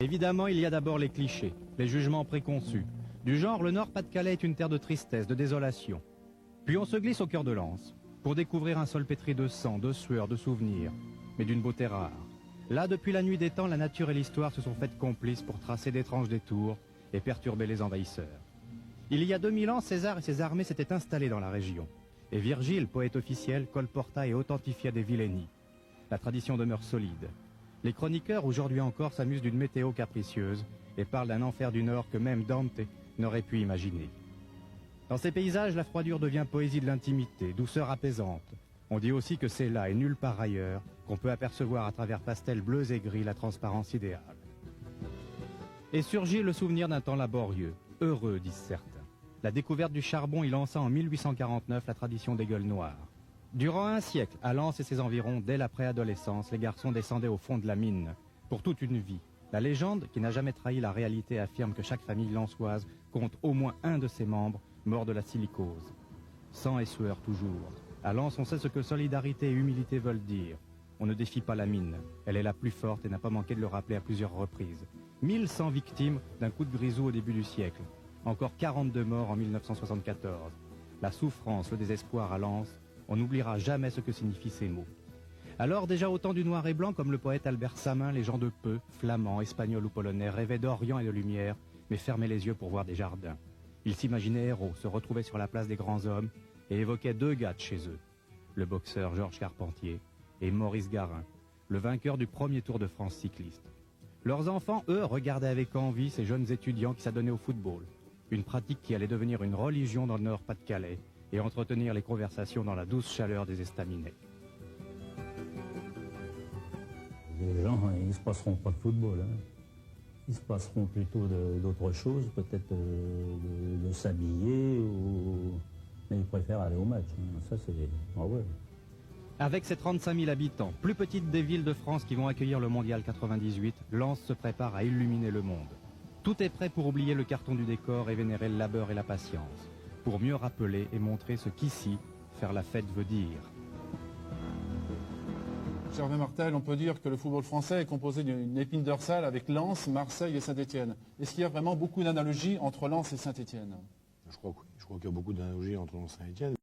Évidemment, il y a d'abord les clichés, les jugements préconçus. Du genre, le Nord-Pas-de-Calais est une terre de tristesse, de désolation. Puis on se glisse au cœur de Lens, pour découvrir un sol pétri de sang, de sueur, de souvenirs, mais d'une beauté rare. Là, depuis la nuit des temps, la nature et l'histoire se sont faites complices pour tracer d'étranges détours et perturber les envahisseurs. Il y a 2000 ans, César et ses armées s'étaient installés dans la région. Et Virgile, poète officiel, colporta et authentifia des vilainies. La tradition demeure solide. Les chroniqueurs, aujourd'hui encore, s'amusent d'une météo capricieuse et parlent d'un enfer du Nord que même Dante n'aurait pu imaginer. Dans ces paysages, la froidure devient poésie de l'intimité, douceur apaisante. On dit aussi que c'est là et nulle part ailleurs qu'on peut apercevoir à travers pastels bleus et gris la transparence idéale. Et surgit le souvenir d'un temps laborieux, heureux, disent certains. La découverte du charbon y lança en 1849 la tradition des gueules noires. Durant un siècle, à Lens et ses environs, dès la préadolescence, les garçons descendaient au fond de la mine, pour toute une vie. La légende, qui n'a jamais trahi la réalité, affirme que chaque famille lensoise compte au moins un de ses membres mort de la silicose. Sang et sueur toujours. À Lens, on sait ce que solidarité et humilité veulent dire. On ne défie pas la mine. Elle est la plus forte et n'a pas manqué de le rappeler à plusieurs reprises. 1100 victimes d'un coup de grisou au début du siècle. Encore 42 morts en 1974. La souffrance, le désespoir à Lens, on n'oubliera jamais ce que signifient ces mots. Alors déjà au temps du noir et blanc, comme le poète Albert Samin, les gens de peu, flamands, espagnols ou polonais, rêvaient d'Orient et de lumière, mais fermaient les yeux pour voir des jardins. Ils s'imaginaient héros, se retrouvaient sur la place des grands hommes et évoquaient deux gars de chez eux, le boxeur Georges Carpentier et Maurice Garin, le vainqueur du premier Tour de France cycliste. Leurs enfants, eux, regardaient avec envie ces jeunes étudiants qui s'adonnaient au football, une pratique qui allait devenir une religion dans le Nord-Pas-de-Calais et entretenir les conversations dans la douce chaleur des estaminets. Les gens, ils ne se passeront pas de football. Hein. Ils se passeront plutôt d'autres choses, peut-être de s'habiller, mais ils préfèrent aller au match. Hein. Ça, c'est... Ah ouais. Avec ses 35 000 habitants, plus petite des villes de France qui vont accueillir le Mondial 98, Lens se prépare à illuminer le monde. Tout est prêt pour oublier le carton du décor et vénérer le labeur et la patience, pour mieux rappeler et montrer ce qu'ici, faire la fête veut dire. Gervais Martel, on peut dire que le football français est composé d'une épine dorsale avec Lens, Marseille et Saint-Étienne. Est-ce qu'il y a vraiment beaucoup d'analogies entre Lens et Saint-Étienne ? Je crois qu'il y a beaucoup d'analogies entre Lens et Saint-Étienne.